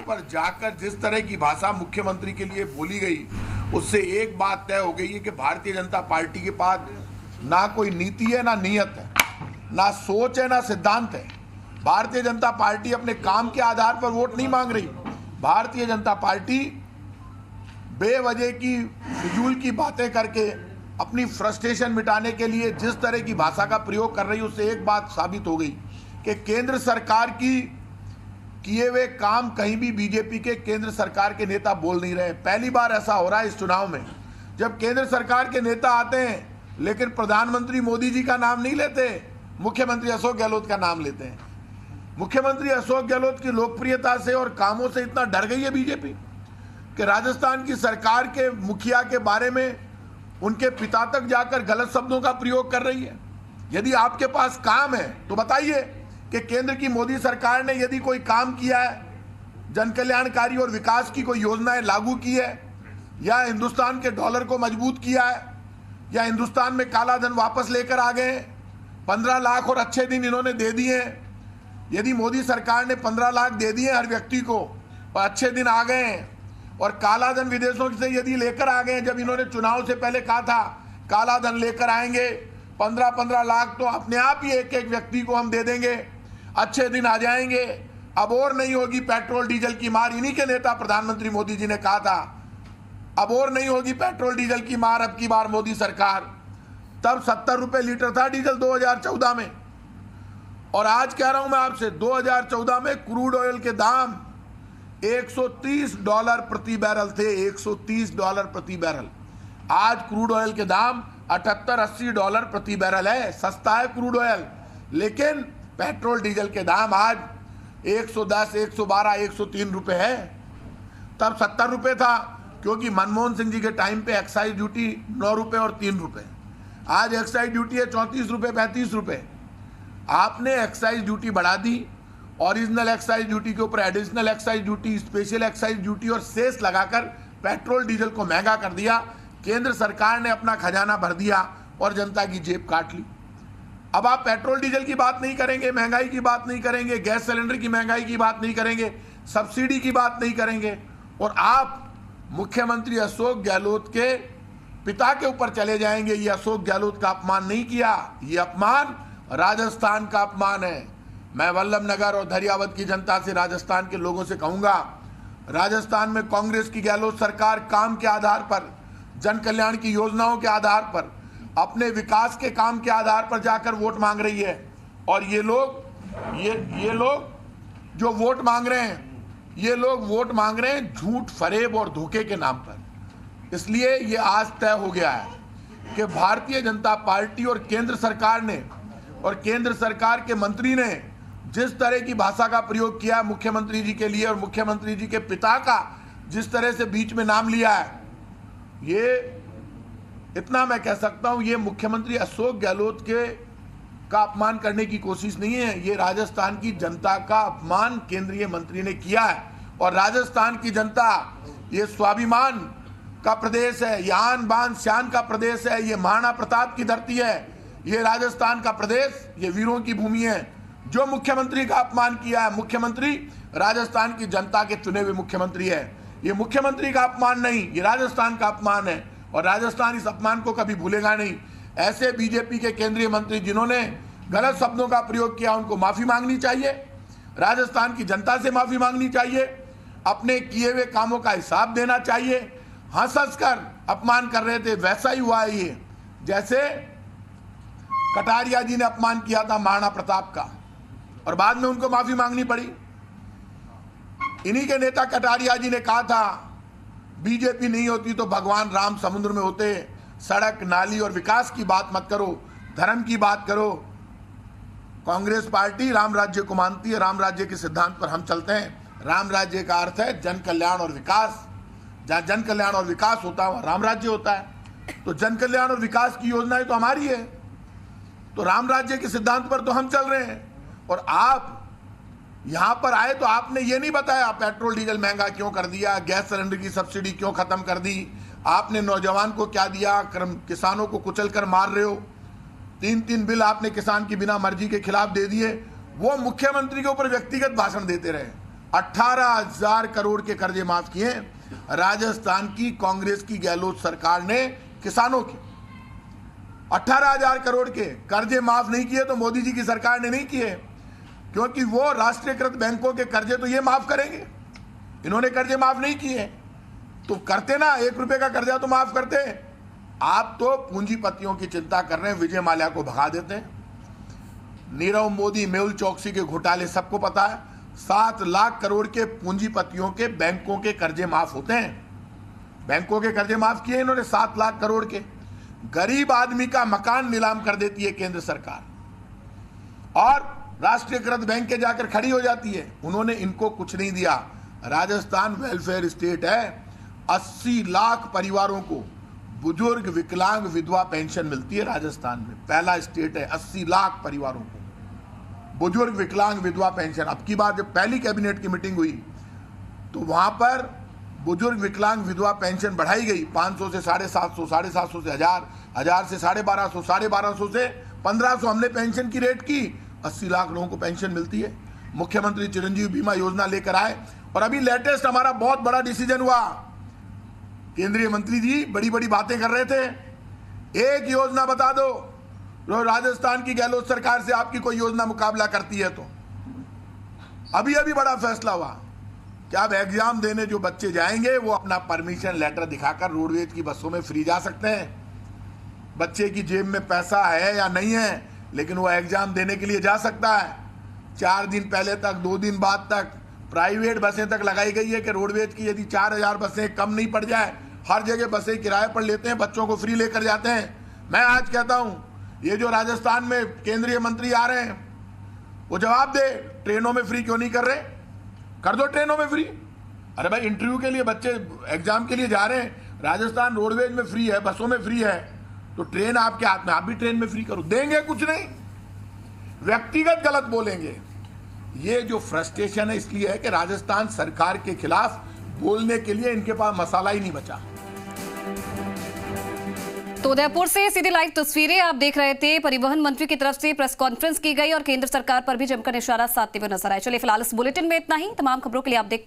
पर जाकर जिस तरह की भाषा मुख्यमंत्री के लिए बोली गई, उससे एक बात तय हो गई है कि भारतीय जनता पार्टी के पास ना कोई नीति है, ना नियत है, ना सोच है, ना सिद्धांत है। भारतीय जनता पार्टी अपने काम के आधार पर वोट नहीं मांग रही। भारतीय जनता पार्टी बेवजह की फिजूल की बातें करके अपनी फ्रस्ट्रेशन मिटाने के लिए जिस तरह की भाषा का प्रयोग कर रही है, उससे एक बात साबित हो गई कि केंद्र सरकार की किए हुए काम कहीं भी बीजेपी के केंद्र सरकार के नेता बोल नहीं रहे। पहली बार ऐसा हो रहा है इस चुनाव में, जब केंद्र सरकार के नेता आते हैं लेकिन प्रधानमंत्री मोदी जी का नाम नहीं लेते, मुख्यमंत्री अशोक गहलोत का नाम लेते हैं। मुख्यमंत्री अशोक गहलोत की लोकप्रियता से और कामों से इतना डर गई है बीजेपी कि राजस्थान की सरकार के मुखिया के बारे में उनके पिता तक जाकर गलत शब्दों का प्रयोग कर रही है। यदि आपके पास काम है तो बताइए कि केंद्र की मोदी सरकार ने यदि कोई काम किया है, जन कल्याणकारी और विकास की कोई योजनाएं लागू की है, या हिंदुस्तान के डॉलर को मजबूत किया है, या हिंदुस्तान में काला धन वापस लेकर आ गए। 15 लाख और अच्छे दिन इन्होंने दे दिए। यदि मोदी सरकार ने 15 लाख दे दिए हर व्यक्ति को और अच्छे दिन आ गए, और काला धन विदेशों से यदि लेकर आ गए, जब इन्होंने चुनाव से पहले कहा था काला धन लेकर आएंगे 15-15 लाख, तो अपने आप ही एक एक व्यक्ति को हम दे देंगे, अच्छे दिन आ जाएंगे, अब और नहीं होगी पेट्रोल डीजल की मार। इन्हीं के नेता प्रधानमंत्री मोदी जी ने कहा था अब और नहीं होगी पेट्रोल डीजल की मार अब की बार मोदी सरकार। तब 70 रुपए लीटर था डीजल 2014 में, और आज कह रहा हूं मैं आपसे 2014 में क्रूड ऑयल के दाम $130 प्रति बैरल थे, $130 प्रति बैरल। आज क्रूड ऑयल के दाम $78-80 प्रति बैरल है। सस्ता है क्रूड ऑयल, लेकिन पेट्रोल डीजल के दाम आज 110, 112, 103 रुपए है। तब 70 रुपए था, क्योंकि मनमोहन सिंह जी के टाइम पे एक्साइज ड्यूटी 9 रुपए और 3 रुपए। आज एक्साइज ड्यूटी है 34 रुपए, 35 रुपए। आपने एक्साइज ड्यूटी बढ़ा दी, ओरिजिनल एक्साइज ड्यूटी के ऊपर additional excise duty, special excise duty और सेस लगाकर पेट्रोल डीजल को महंगा कर दिया। केंद्र सरकार ने अपना खजाना भर दिया और जनता की जेब काट ली। अब आप पेट्रोल डीजल की बात नहीं करेंगे, महंगाई की बात नहीं करेंगे, गैस सिलेंडर की महंगाई की बात नहीं करेंगे, सब्सिडी की बात नहीं करेंगे, और आप मुख्यमंत्री अशोक गहलोत के पिता के ऊपर चले जाएंगे। ये अशोक गहलोत का अपमान नहीं किया, ये अपमान राजस्थान का अपमान है। मैं वल्लभनगर और धरियावद की जनता से, राजस्थान के लोगों से कहूंगा, राजस्थान में कांग्रेस की गहलोत सरकार काम के आधार पर, जन कल्याण की योजनाओं के आधार पर, अपने विकास के काम के आधार पर जाकर वोट मांग रही है। और ये लोग जो वोट मांग रहे हैं, ये लोग वोट मांग रहे हैं झूठ, फरेब और धोखे के नाम पर। इसलिए ये आज तय हो गया है कि भारतीय जनता पार्टी और केंद्र सरकार ने और केंद्र सरकार के मंत्री ने जिस तरह की भाषा का प्रयोग किया मुख्यमंत्री जी के लिए, और मुख्यमंत्री जी के पिता का जिस तरह से बीच में नाम लिया है, ये इतना मैं कह सकता हूं, ये मुख्यमंत्री अशोक गहलोत का अपमान करने की कोशिश नहीं है। ये राजस्थान की जनता का अपमान केंद्रीय मंत्री ने किया है। और राजस्थान की जनता ये स्वाभिमान का प्रदेश है, ये आन बान शान का प्रदेश है, ये महाराणा प्रताप की धरती है, ये राजस्थान का प्रदेश, ये वीरों की भूमि है। जो मुख्यमंत्री का अपमान किया है, मुख्यमंत्री राजस्थान की जनता के चुने हुए मुख्यमंत्री है। ये मुख्यमंत्री का अपमान नहीं, ये राजस्थान का अपमान है, और राजस्थान इस अपमान को कभी भूलेगा नहीं। ऐसे बीजेपी के केंद्रीय मंत्री जिन्होंने गलत शब्दों का प्रयोग किया, उनको माफी मांगनी चाहिए, राजस्थान की जनता से माफी मांगनी चाहिए, अपने किए हुए कामों का हिसाब देना चाहिए। हंस कर अपमान कर रहे थे, वैसा ही हुआ है ये, जैसे कटारिया जी ने अपमान किया था महाराणा प्रताप का, और बाद में उनको माफी मांगनी पड़ी। इन्हीं के नेता कटारिया जी ने कहा था बीजेपी नहीं होती तो भगवान राम समुद्र में होते। सड़क, नाली और विकास की बात मत करो, धर्म की बात करो। कांग्रेस पार्टी राम राज्य को मानती है, राम राज्य के सिद्धांत पर हम चलते हैं। राम राज्य का अर्थ है जन कल्याण और विकास। जहाँ जन कल्याण और विकास होता है वहाँ राम राज्य होता है। तो जन कल्याण और विकास की योजनाएं तो हमारी है, तो राम राज्य के सिद्धांत पर तो हम चल रहे हैं। और आप यहां पर आए तो आपने ये नहीं बताया पेट्रोल डीजल महंगा क्यों कर दिया, गैस सिलेंडर की सब्सिडी क्यों खत्म कर दी, आपने नौजवान को क्या दिया, किसानों को कुचल कर मार रहे हो। 3-3 बिल आपने किसान की बिना मर्जी के खिलाफ दे दिए। वो मुख्यमंत्री के ऊपर व्यक्तिगत भाषण देते रहे। 18,000 करोड़ के कर्जे माफ किए राजस्थान की कांग्रेस की गहलोत सरकार ने किसानों के। 18,000 करोड़ के कर्जे माफ नहीं किए तो मोदी जी की सरकार ने नहीं किए, क्योंकि वो राष्ट्रीयकृत बैंकों के कर्जे तो ये माफ करेंगे, इन्होंने कर्जे माफ नहीं किए। तो करते ना, 1 रुपए का कर्जा तो माफ करते। आप तो पूंजीपतियों की चिंता कर रहे हैं, विजय माल्या को भगा देते हैं। नीरव मोदी, मेहुल चोकसी के घोटाले सबको पता है। 7 लाख करोड़ के पूंजीपतियों के बैंकों के कर्जे माफ होते हैं। बैंकों के कर्जे माफ किए इन्होंने 7 लाख करोड़ के। गरीब आदमी का मकान नीलाम कर देती है केंद्र सरकार और राष्ट्रीयकृत बैंक के जाकर खड़ी हो जाती है। उन्होंने इनको कुछ नहीं दिया। राजस्थान वेलफेयर स्टेट है। 80 लाख परिवारों को बुजुर्ग, विकलांग, विधवा पेंशन मिलती है राजस्थान में। पहला स्टेट है, 80 लाख परिवारों को बुजुर्ग, विकलांग, विधवा पेंशन। अब की बार जब पहली कैबिनेट की मीटिंग हुई तो वहां पर बुजुर्ग, विकलांग, विधवा पेंशन बढ़ाई गई 500 से 750, 750 से 1000, 1000 से 1250, 1250 से 1500 हमने पेंशन की रेट की। 80 लाख लोगों को पेंशन मिलती है। मुख्यमंत्री चिरंजीवी बीमा योजना लेकर आए और अभी लेटेस्ट हमारा बहुत बड़ा डिसीजन हुआ। केंद्रीय मंत्री जी बड़ी बड़ी बातें कर रहे थे, एक योजना बता दो राजस्थान की गहलोत सरकार से आपकी कोई योजना मुकाबला करती है तो। अभी अभी बड़ा फैसला हुआ कि अब एग्जाम देने जो बच्चे जाएंगे वो अपना परमिशन लेटर दिखाकर रोडवेज की बसों में फ्री जा सकते हैं। बच्चे की जेब में पैसा है या नहीं है, लेकिन वो एग्जाम देने के लिए जा सकता है। 4 दिन पहले तक, 2 दिन बाद तक प्राइवेट बसें तक लगाई गई है कि रोडवेज की यदि 4000 बसें कम नहीं पड़ जाए, हर जगह बसें किराए पर लेते हैं, बच्चों को फ्री लेकर जाते हैं। मैं आज कहता हूं, ये जो राजस्थान में केंद्रीय मंत्री आ रहे हैं वो जवाब दे, ट्रेनों में फ्री क्यों नहीं कर रहे? कर दो ट्रेनों में फ्री। अरे भाई, इंटरव्यू के लिए बच्चे एग्जाम के लिए जा रहे हैं, राजस्थान रोडवेज में फ्री है, बसों में फ्री है, तो ट्रेन आपके हाथ में, आप भी ट्रेन में फ्री करो। देंगे कुछ नहीं, व्यक्तिगत गलत बोलेंगे। ये जो फ्रस्ट्रेशन है इसलिए है कि राजस्थान सरकार के खिलाफ बोलने के लिए इनके पास मसाला ही नहीं बचा। तो उदयपुर से सीधी लाइव तस्वीरें आप देख रहे थे। परिवहन मंत्री की तरफ से प्रेस कॉन्फ्रेंस की गई और केंद्र सरकार पर भी जमकर निशाना साधते हुए नजर आए। चलिए फिलहाल इस बुलेटिन में इतना ही। तमाम खबरों के लिए आप देख